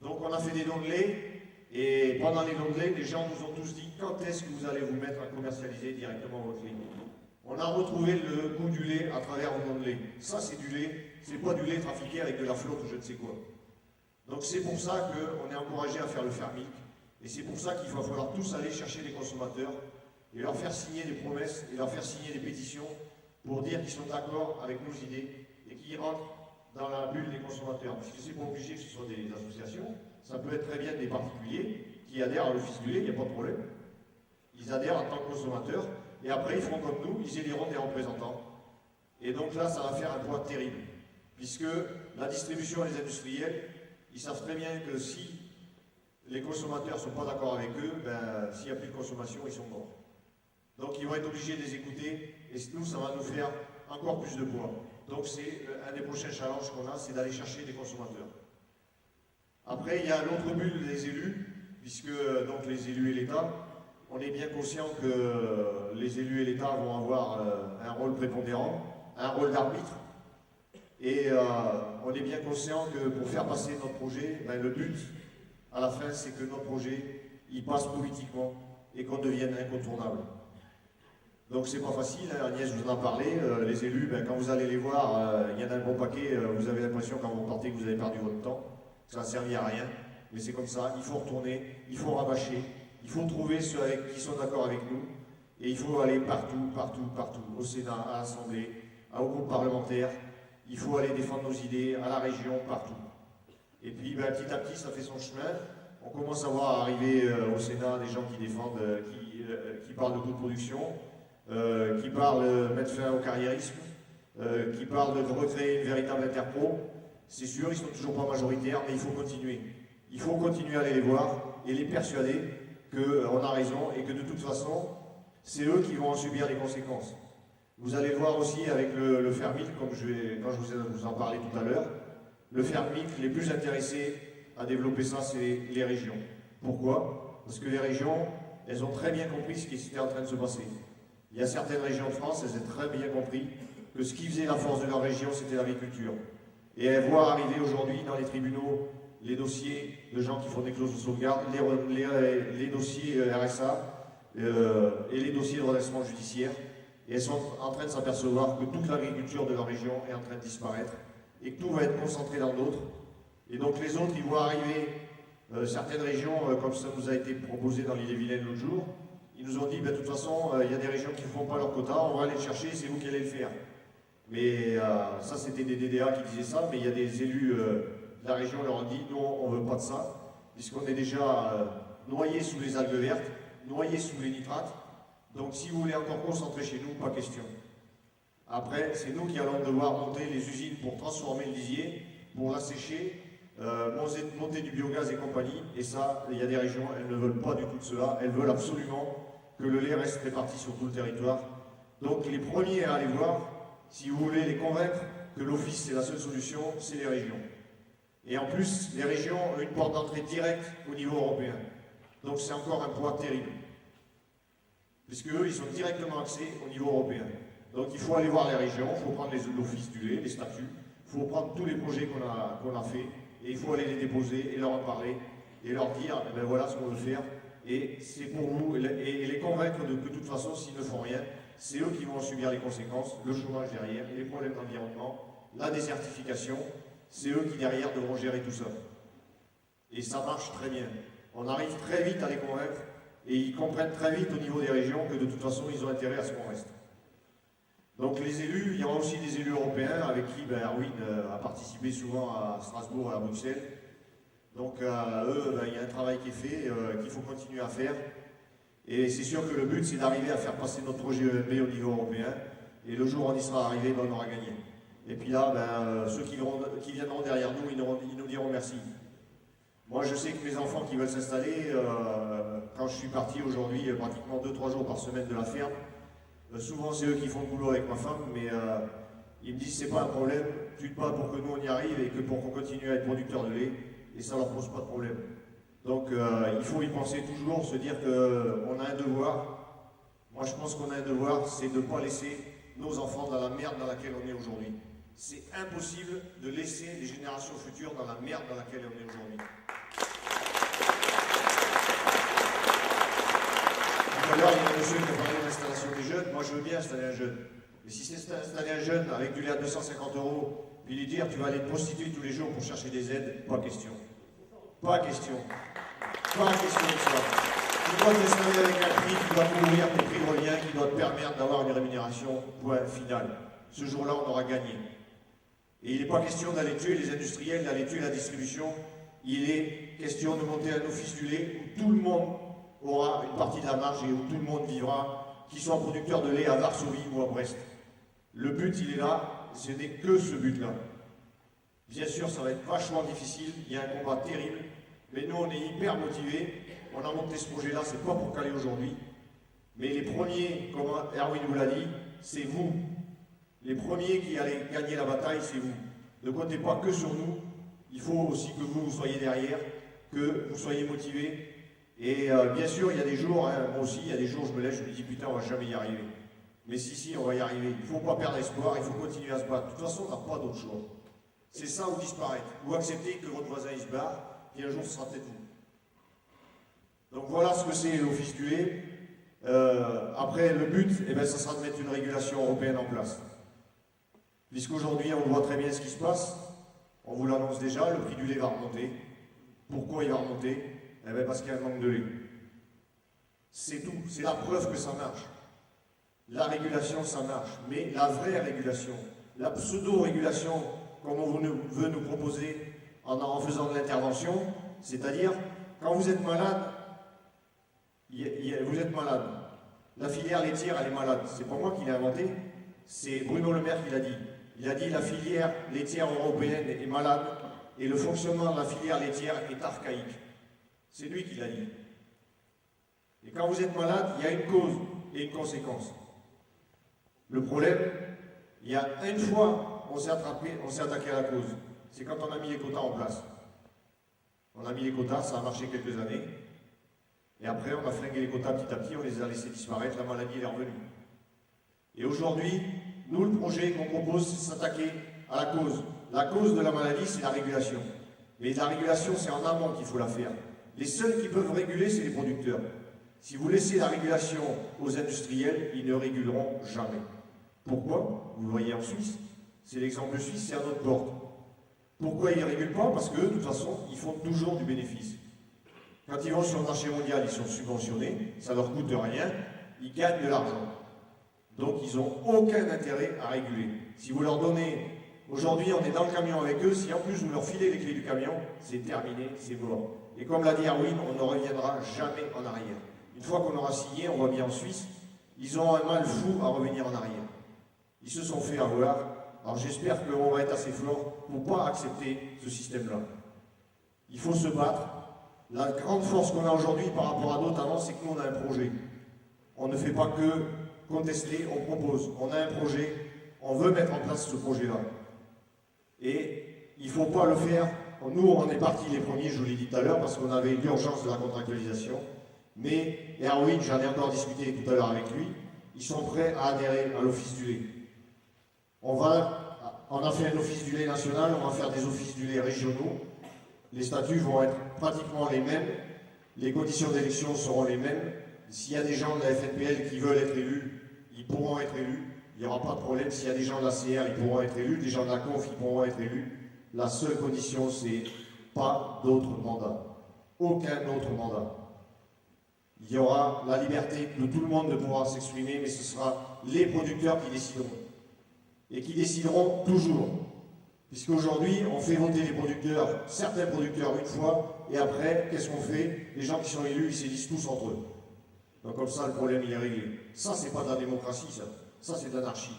Donc on a fait des dons de lait, et pendant les dons de lait, les gens nous ont tous dit quand est-ce que vous allez vous mettre à commercialiser directement votre lait. On a retrouvé le goût du lait à travers vos dons de lait. Ça c'est du lait, c'est pas du lait trafiqué avec de la flotte ou je ne sais quoi. Donc c'est pour ça qu'on est encouragé à faire le fair milk, et c'est pour ça qu'il va falloir tous aller chercher les consommateurs et leur faire signer des promesses et leur faire signer des pétitions pour dire qu'ils sont d'accord avec nos idées et qu'ils rentrent dans la bulle des consommateurs. Puisque c'est pas obligé que ce soit des associations, ça peut être très bien des particuliers qui adhèrent à l'office du lait, il n'y a pas de problème. Ils adhèrent en tant que consommateurs et après ils feront comme nous, ils éliront des représentants. Et donc là, ça va faire un poids terrible. Puisque la distribution et les industriels, ils savent très bien que si les consommateurs ne sont pas d'accord avec eux, ben, s'il n'y a plus de consommation, ils sont morts. Donc ils vont être obligés de les écouter, et nous, ça va nous faire encore plus de poids. Donc c'est un des prochains challenges qu'on a, c'est d'aller chercher des consommateurs. Après, il y a l'autre bulle des élus, puisque donc les élus et l'État, on est bien conscient que les élus et l'État vont avoir un rôle prépondérant, un rôle d'arbitre, et on est bien conscient que pour faire passer notre projet, ben, le but, à la fin, c'est que notre projet, il passe politiquement et qu'on devienne incontournable. Donc c'est pas facile, hein. Agnès vous en a parlé, les élus, ben, quand vous allez les voir, il y en a un bon paquet, vous avez l'impression quand vous partez que vous avez perdu votre temps, que ça n'a servi à rien, mais c'est comme ça, il faut retourner, il faut rabâcher, il faut trouver ceux qui sont d'accord avec nous, et il faut aller partout, partout, partout, au Sénat, à l'Assemblée, au groupe parlementaire, il faut aller défendre nos idées, à la région, partout. Et puis ben, petit à petit, ça fait son chemin, on commence à voir arriver au Sénat des gens qui défendent, qui parlent de coûts de production, qui parlent de mettre fin au carriérisme, qui parlent de recréer une véritable interpro. C'est sûr, ils ne sont toujours pas majoritaires, mais il faut continuer. Il faut continuer à aller les voir et les persuader qu'on a raison et que de toute façon, c'est eux qui vont en subir les conséquences. Vous allez le voir aussi avec le fair milk, comme quand je vous en parlais tout à l'heure. Le fair milk, les plus intéressés à développer ça, c'est les régions. Pourquoi? Parce que les régions, elles ont très bien compris ce qui était en train de se passer. Il y a certaines régions de France, elles ont très bien compris que ce qui faisait la force de leur région, c'était l'agriculture. Et elles voient arriver aujourd'hui dans les tribunaux les dossiers de gens qui font des clauses de sauvegarde, les dossiers RSA et les dossiers de redressement judiciaire. Et elles sont en train de s'apercevoir que toute l'agriculture de leur région est en train de disparaître et que tout va être concentré dans d'autres. Et donc les autres, ils voient arriver certaines régions, comme ça nous a été proposé dans l'Ille-et-Vilaine l'autre jour. Ils nous ont dit, ben, de toute façon, il y a des régions qui ne font pas leur quota, on va aller le chercher, c'est vous qui allez le faire. Mais ça, c'était des DDA qui disaient ça, mais il y a des élus de la région qui leur ont dit, non, on ne veut pas de ça, puisqu'on est déjà noyé sous les algues vertes, noyé sous les nitrates. Donc si vous voulez encore concentrer chez nous, pas question. Après, c'est nous qui allons devoir monter les usines pour transformer le lisier, pour l'assécher, monter du biogaz et compagnie. Et ça, il y a des régions, elles ne veulent pas du tout de cela. Elles veulent absolument que le lait reste réparti sur tout le territoire. Donc les premiers à aller voir, si vous voulez les convaincre que l'office c'est la seule solution, c'est les régions. Et en plus, les régions ont une porte d'entrée directe au niveau européen. Donc c'est encore un poids terrible. Puisque eux, ils sont directement axés au niveau européen. Donc il faut aller voir les régions, il faut prendre l'office du lait, les statuts, il faut prendre tous les projets qu'on a faits, et il faut aller les déposer et leur en parler, et leur dire, eh ben voilà ce qu'on veut faire, et c'est pour vous, et les convaincre que de toute façon, s'ils ne font rien, c'est eux qui vont en subir les conséquences, le chômage derrière, les problèmes d'environnement, la désertification, c'est eux qui derrière devront gérer tout ça. Et ça marche très bien. On arrive très vite à les convaincre, et ils comprennent très vite au niveau des régions que de toute façon, ils ont intérêt à ce qu'on reste. Donc les élus, il y aura aussi des élus européens avec qui Erwin a participé souvent à Strasbourg et à Bruxelles. Donc eux, il y a un travail qui est fait, qu'il faut continuer à faire. Et c'est sûr que le but, c'est d'arriver à faire passer notre projet EMB au niveau européen. Et le jour où on y sera arrivé, on aura gagné. Et puis là, ceux qui viendront derrière nous, ils nous diront merci. Moi, je sais que mes enfants qui veulent s'installer, quand je suis parti aujourd'hui, pratiquement 2-3 jours par semaine de la ferme, souvent c'est eux qui font le boulot avec ma femme, mais ils me disent c'est pas un problème, tu te bats pour que nous on y arrive et que pour qu'on continue à être producteur de lait, et ça leur pose pas de problème. Donc il faut y penser toujours, se dire qu'on a un devoir. Moi je pense qu'on a un devoir, c'est de ne pas laisser nos enfants dans la merde dans laquelle on est aujourd'hui. C'est impossible de laisser les générations futures dans la merde dans laquelle on est aujourd'hui. Tout à l'heure, il y a un monsieur qui a parlé de l'installation des jeunes. Moi, je veux bien installer un jeune. Mais si c'est installer un jeune avec du lait à 250 €, puis lui dire tu vas aller te prostituer tous les jours pour chercher des aides, pas question. Pas question. Pas question de ça. Tu dois t'installer avec un prix qui doit couvrir tes prix de revient, qui doit te permettre d'avoir une rémunération, point final. Ce jour-là, on aura gagné. Et il n'est pas question d'aller tuer les industriels, d'aller tuer la distribution. Il est question de monter un office du lait où tout le monde aura une partie de la marge et où tout le monde vivra, qu'ils soient producteurs de lait à Varsovie ou à Brest. Le but, il est là, ce n'est que ce but-là. Bien sûr, ça va être vachement difficile, il y a un combat terrible, mais nous, on est hyper motivés. On a monté ce projet-là, c'est pas pour caler aujourd'hui, mais les premiers, comme Erwin vous l'a dit, c'est vous. Les premiers qui allez gagner la bataille, c'est vous. Ne comptez pas que sur nous, il faut aussi que vous soyez derrière, que vous soyez motivés. Et bien sûr, il y a des jours, hein, moi aussi, il y a des jours où je me lève, je me dis putain, on va jamais y arriver. Mais si, on va y arriver. Il ne faut pas perdre espoir, il faut continuer à se battre. De toute façon, on n'a pas d'autre choix. C'est ça ou disparaître. Ou accepter que votre voisin il se barre, et un jour ce sera peut-être vous. Donc voilà ce que c'est l'office du lait. Après, le but, ça sera de mettre une régulation européenne en place. Puisqu'aujourd'hui, on voit très bien ce qui se passe. On vous l'annonce déjà, le prix du lait va remonter. Pourquoi il va remonter? Parce qu'il y a un manque de lait. C'est tout. C'est la preuve que ça marche. La régulation, ça marche. Mais la vraie régulation, la pseudo-régulation, comme on veut nous proposer en faisant de l'intervention, c'est-à-dire, quand vous êtes malade, vous êtes malade. La filière laitière, elle est malade. C'est pas moi qui l'ai inventé, c'est Bruno Le Maire qui l'a dit. Il a dit la filière laitière européenne est malade et le fonctionnement de la filière laitière est archaïque. C'est lui qui l'a dit. Et quand vous êtes malade, il y a une cause et une conséquence. Le problème, il y a une fois, on s'est attaqué à la cause. C'est quand on a mis les quotas en place. On a mis les quotas, ça a marché quelques années. Et après, on a flingué les quotas petit à petit, on les a laissés disparaître, la maladie est revenue. Et aujourd'hui, nous, le projet qu'on propose, c'est s'attaquer à la cause. La cause de la maladie, c'est la régulation. Mais la régulation, c'est en amont qu'il faut la faire. Les seuls qui peuvent réguler, c'est les producteurs. Si vous laissez la régulation aux industriels, ils ne réguleront jamais. Pourquoi? Vous le voyez en Suisse, c'est l'exemple suisse, c'est à notre porte. Pourquoi ils ne régulent pas? Parce que, de toute façon, ils font toujours du bénéfice. Quand ils vont sur le marché mondial, ils sont subventionnés, ça ne leur coûte rien, ils gagnent de l'argent. Donc, ils n'ont aucun intérêt à réguler. Si vous leur donnez, aujourd'hui, on est dans le camion avec eux, si en plus vous leur filez les clés du camion, c'est terminé, c'est mort. Et comme l'a dit Erwin, on ne reviendra jamais en arrière. Une fois qu'on aura signé, on voit bien en Suisse, ils ont un mal fou à revenir en arrière. Ils se sont fait avoir. Alors j'espère qu'on va être assez fort pour ne pas accepter ce système-là. Il faut se battre. La grande force qu'on a aujourd'hui par rapport à d'autres avant, c'est que nous, on a un projet. On ne fait pas que contester, on propose. On a un projet, on veut mettre en place ce projet-là. Et il ne faut pas le faire. Nous, on est partis les premiers, je vous l'ai dit tout à l'heure, parce qu'on avait l'urgence de la contractualisation. Mais Erwin, j'en ai encore discuté tout à l'heure avec lui, ils sont prêts à adhérer à l'office du lait. On a fait un office du lait national, on va faire des offices du lait régionaux. Les statuts vont être pratiquement les mêmes, les conditions d'élection seront les mêmes. S'il y a des gens de la FNPL qui veulent être élus, ils pourront être élus. Il n'y aura pas de problème. S'il y a des gens de la CR, ils pourront être élus. Des gens de la CONF, ils pourront être élus. La seule condition, c'est pas d'autres mandats. Aucun autre mandat. Il y aura la liberté de tout le monde de pouvoir s'exprimer, mais ce sera les producteurs qui décideront. Et qui décideront toujours. Puisqu'aujourd'hui, on fait voter les producteurs, certains producteurs une fois, et après, qu'est-ce qu'on fait? Les gens qui sont élus, ils s'élisent tous entre eux. Donc comme ça, le problème, il est réglé. Ça, c'est pas de la démocratie, ça. Ça, c'est de l'anarchie.